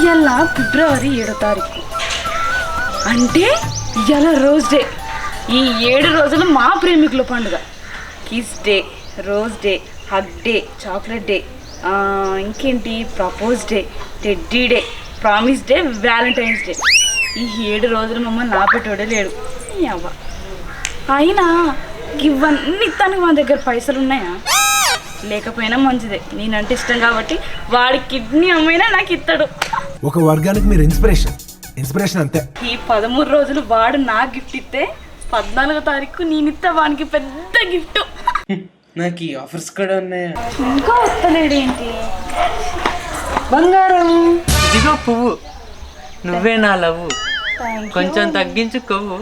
ఇవాళ ఫిబ్రవరి 7వ తారీఖు అంటే ఇవాళ రోజ్ డే. ఈ 7 రోజులు మా ప్రేమికుల పండుగ. Kiss day, rose day, hug day, chocolate day, ఇంకేంటి propose day, teddy day, promise day, valentine's day. ఈ 7 రోజులు మమ్మల్ని నాపెట్టోడే లేడు. అవ్వ అయినా ఇవన్నీ తనకి మన దగ్గర పైసలు ఉన్నాయా? లేకపోయినా మంచిదే, నేనంటే ఇష్టం కాబట్టి వాడి కిడ్నీ అమ్మైనా నాకు ఇస్తాడు. ఒక వర్గానికి మీరు ఇన్స్పిరేషన్ అంతే. ఈ 13 రోజులు వాడు నా గిఫ్ట్ ఇస్తే 14వ తారీఖు నేనిస్తా వానికి పెద్ద గిఫ్ట్. నాకు ఈ ఆఫర్స్ కూడా ఉన్నాయా? ఇంకా వస్తలేడేంటి? బంగారం ఇదిగో పువ్వు, నువ్వే నా లవ్వు. కొంచెం తగ్గించు కొవ్వు,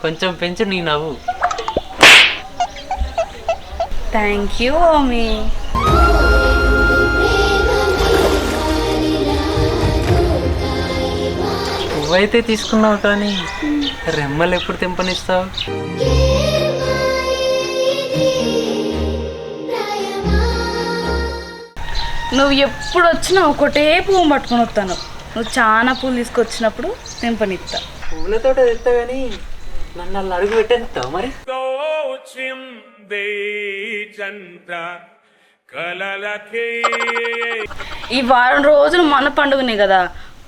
కొంచెం పెంచు నీ నవ్వు. Thank you mummy. పువ్వైతే తీసుకున్నావు కానీ రెమ్మలు ఎప్పుడు తెంపనిస్తావు? నువ్వు ఎప్పుడు వచ్చినా ఒకటే పువ్వు పట్టుకొని వస్తాను. నువ్వు చాలా పూలు తీసుకొచ్చినప్పుడు తెంపనిస్తా. పువ్వులతో తెస్తా కానీ నన్ను అలా అడుగు పెట్టేస్తావు మరి. ఈ వారం రోజులు మన పండుగనే కదా.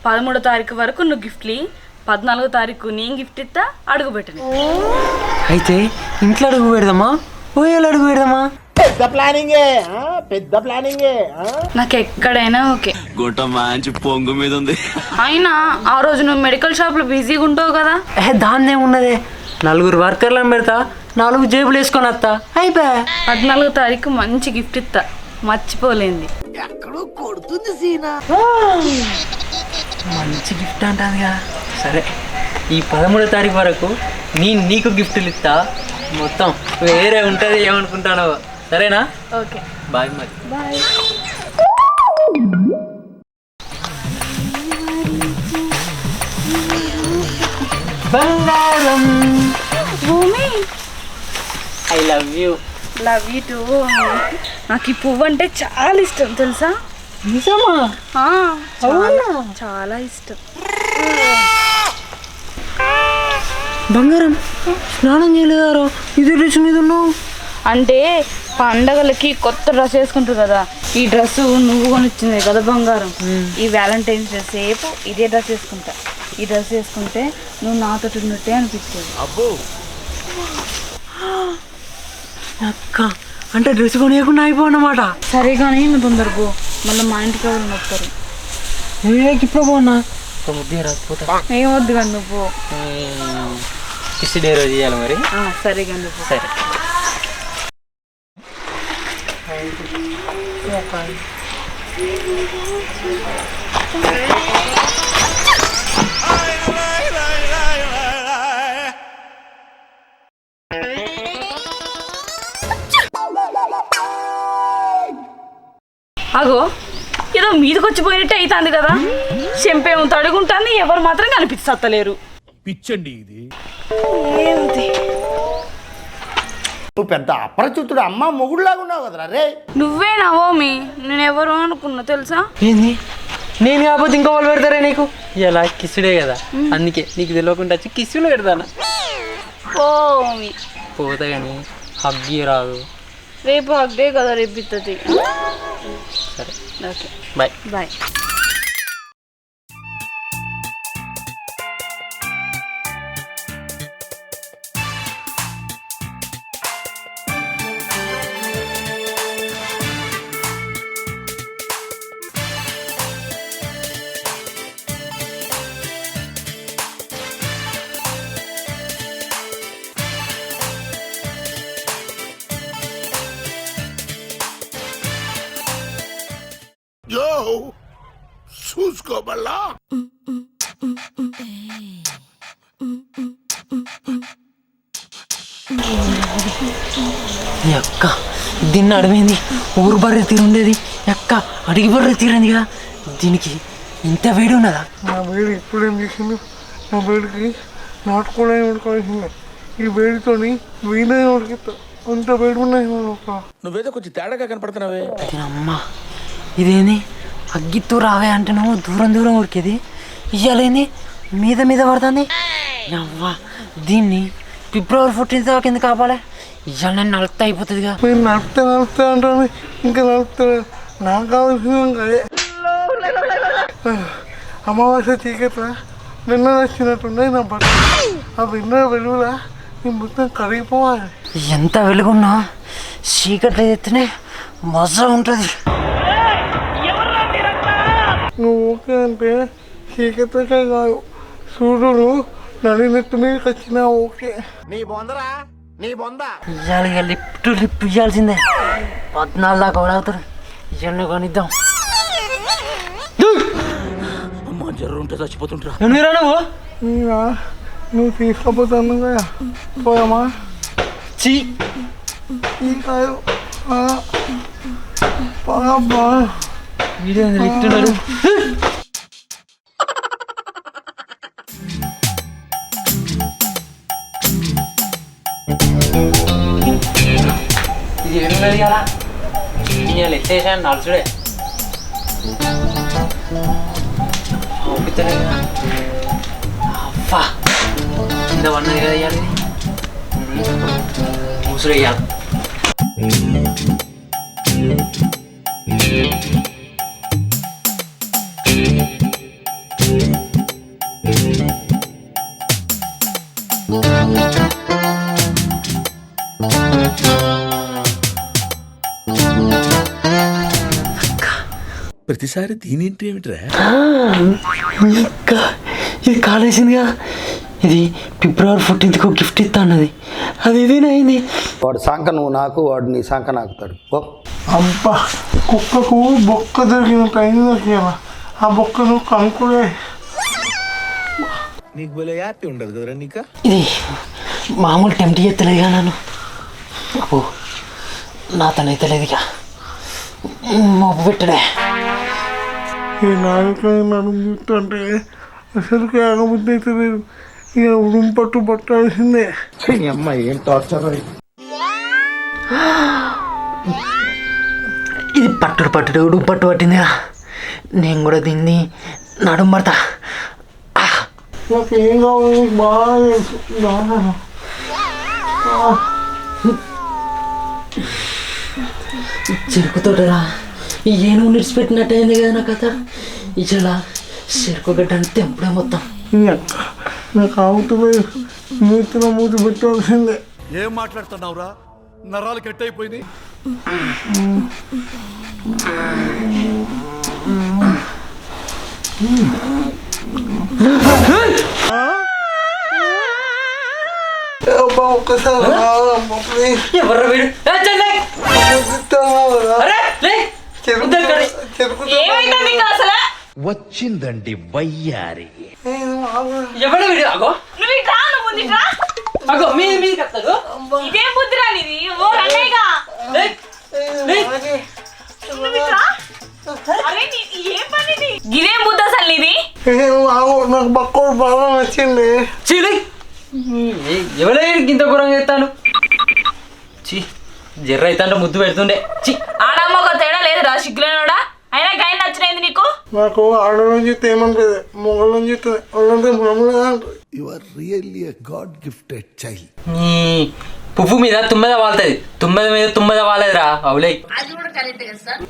13వ తారీఖు వరకు నువ్వు గిఫ్ట్లు, 14వ తారీఖు నేను గిఫ్ట్ ఇస్తా. అడుగు పెట్టని. అయితే ఇంట్లో అడుగు పెడదామా, ఊయలు అడుగు పెడదామా? పెద్ద ప్లానింగే. నాకు ఎక్కడైనా ఓకే. గుంట మంచి పొంగు మీద ఉంది. అయినా ఆ రోజు నువ్వు మెడికల్ షాప్లో బిజీగా ఉంటావు కదా. దాన్నే ఉన్నదే, 4 వర్కర్లను పెడతా, 4 జేబులు వేసుకొని వస్తా, అయిపోయా. 14వ తారీఖు మంచి గిఫ్ట్ ఇస్తా, మర్చిపోలేంది. మంచి గిఫ్ట్ అంటాను కదా. సరే, ఈ 13వ తారీఖు వరకు నీకు గిఫ్ట్లు ఇస్తా. మొత్తం వేరే ఉంటుంది, ఏమనుకుంటానో. సరేనా? ఓకే, బాయ్ మరి. బాయ్. బంగారం భూమి, I love you. Love you two. నాకు ఈ పువ్వు అంటే చాలా ఇష్టం తెలుసా? నిజమా? చాలా ఇష్టం. బంగారం స్నానం చేయలేదారో, ఇది డ్రెస్ మీద ఉన్నావు. అంటే పండగలకి కొత్త డ్రెస్ వేసుకుంటారు కదా. ఈ డ్రెస్ నువ్వు కొనిచ్చింది కదా బంగారం. ఈ వ్యాలంటైన్స్ డే సేపు ఇదే డ్రెస్ వేసుకుంటా. ఈ డ్రెస్ వేసుకుంటే నువ్వు నాతో ఉన్నట్టే అనిపించేది. అక్క అంటే డ్రెస్ కొనియకుండా అయిపోన్నమాట. సరే కానీ నువ్వు తొందరగా మళ్ళీ మా ఇంటికి ఎవరు వస్తారు. ఇప్పుడు పోనా బుద్ధి రాకపోతా. ఏమొద్దు కానీ నువ్వు. కిస్ డే రోజు చేయాలి మరి. సరే కానీ నువ్వు. సరే. అగో ఏదో మీదకి వచ్చిపోయినట్టే అవుతుంది కదా. చెంపేమో తడుగుంటుంది, ఎవరు మాత్రం కనిపిస్తలేరు. పిచ్చండి ఇది. ఏమిటి నువ్వు పెద్ద అపరిచితుడు, అమ్మ మొగుడులాగా ఉన్నావు కదరా రే. నువ్వేనా ఓమి? నేను ఎవరు అనుకున్నా తెలుసా? ఏంది? నేను కాకపోతే ఇంకో వాళ్ళు పెడతారా నీకు? ఇలా కిస్సుడే కదా, అందుకే నీకు తెలియకుండా వచ్చి కిస్సులు పెడతాను. ఓమి పోతా కానీ హగ్గి రాదు. రేపు అగ్గే కదా, రేపు ఇస్తుంది. సరే, ఓకే, బాయ్. బాయ్. చూసుకోబల్లా అక్క దీన్ని అడిగింది, ఊరు బర్రె తీరుండేది. అక్క అడిగి బర్రె తీరంది కదా, దీనికి ఇంత వేడి ఉన్నదా? నా వేడి ఇప్పుడు ఏం చేసింది? నా వేడికి నాటుకోవడం ఉడకాల్సిందే. ఈ వేడితోని వీణే ఉడికిస్తా, అంత వేడి ఉన్నాయి. నువ్వేదో కొంచెం తేడాగా కనపడుతున్నావే. అమ్మా ఇదేంది అగ్గిత్తు రావే అంటే నువ్వు దూరం దూరం ఉరికేది ఇయ్యాలేంది మీద మీద పడుతుంది అవ్వా దీన్ని ఫిబ్రవరి 14 దాకా ఎందుకు కాపాలే ఇవాళ నేను నలుపుతా అయిపోతుందిగా మీరు నడుపుతా అంటాను ఇంకా నడుపుతా నాకు కావాల్సింది అదే అమావాస్య చీకట్లా వెన్న వచ్చినట్టున్నాయి నా బట్ట ఆ వెన్న వెలుగులా నీ మొత్తం కరిగిపోవాలి. ఎంత వెలుగున్నా చీకట్లో ఎత్తునే మజా ఉంటుంది. నువ్వు ఓకే అంటే చీకట్లకే కాదు సూర్యుడు నడినెట్టు మీదకి వచ్చినా ఓకే. ఇవాళ ఇక లిప్ ఇవ్వాల్సిందే 14 దాకా అవుతారు ఇవన్నీ కొనిద్దాం. నువ్వు నువ్వు తీసుకోపోతాను కదా పోయామా చీ కాదు బాగా వీడియో లిప్తున్నాడు. ఇది ఏడున్నది కదా ఇవాళ ఎత్తేసాను నలుసుడే ఓపితలే కదా అబ్బా కింద పన్నది కదా ఇవాళ ముసురు వేయాలి. ప్రతిసారి దీనింటి ఏమిట్రా? ఇది కాలేసిందిగా ఇది ఫిబ్రవరి 14కు గిఫ్ట్ ఇస్తా అన్నది అది ఇదేనైంది. వాడు సంక నువ్వు నాకు వాడు నీ సంక నాకుతాడు. అబ్బా కుక్కకు బొక్క దొరికిన టైం దొరికినా ఆ బొక్క నువ్వు కనుక్కునే నీకు భలే హ్యాపీ ఉండదు కదరా నీకు. ఇది మామూలు టెంప్ట్ చేస్తలేదుగా నన్ను అప్పు నాతోనైతే లేదుగా మబ్బు పెట్టడే. ఈ నాయకులు నన్ను చూస్తుంటే అసలుకి ఆగబుద్ధి అయితే లేదు. ఇక ఉడుం పట్టు పట్టాల్సిందే. అమ్మాయి ఏం టార్చర్. ఇది పట్టుడు ఉడుపు పట్టు పట్టిందిగా నేను కూడా దీన్ని నడుము పడతా. నాకేం కావాలి బాగా తెలుసు. చెరుకుతోటరా ఏనుగు నిడిచిపెట్టినట్టు అయింది కదా నా కథ. ఇలా చెరుకు గడ్డ అంటే తెంపుడే మొత్తం. నాకు ఆవుతుంది మూతిన మూతి పెట్టాల్సిందే. ఏం మాట్లాడుతున్నావురా? నరాలు కట్ అయిపోయింది. ఒక్కసారి ఎవర్రా వీడు? వచ్చిందండి వయ్యారి. ఎవరు వీడు? అగో నువ్వు ఇట్రా, నువ్వు ముందు ఇట్రా. అగో మీది కత్తాడు. ఇదేం బుద్ధిరా నీది? ఓ రంగయ్యగా నువ్వు ఇట్రా. అరే ఏం పని ఇది? ఇదేం బుద్ధి అసలు నీది? నాకు బక్కోడు బాగా నచ్చింది. చీలి ఎవరైనా ఇంత ఘోరంగా చేస్తాను. చీ జర్ర అవుతాంటే ముద్దు పెడుతుండే. చీ ఆడమ్మ ఒక తేడా లేదురా సిగ్గులేనోడా. అయినా గైన్ నచ్చినది నీకు? నాకు ఆడలోంచి చూస్తే ఏమంటుంది మొగలోంచి చూస్తుంది వాళ్ళంటే బ్రహ్మలుగా ఉంటుంది. You are really a god gifted child. పువ్వు మీద తుమ్మెద వాళ్తుంది, తుమ్మెద మీద తుమ్మెద వాలేదురా అవులే.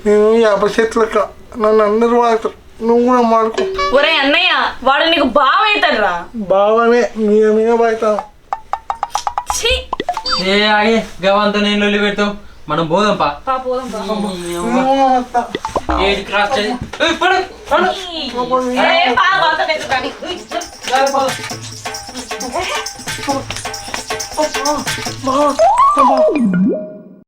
నేను యాభై చెట్లక నన్ను అందరూ వాడతారు, నువ్వు కూడా మాడుకో. ఒరే అన్నయ్య వాడు నీకు బాగా అవుతాడు రా. బాగానే మీద బయట ఏ ఆగే గవంతా నేను లొల్లి పెడతావు. మనం పోదాంపా. పోదాం ఏది క్రాస్ చేయి. బాగా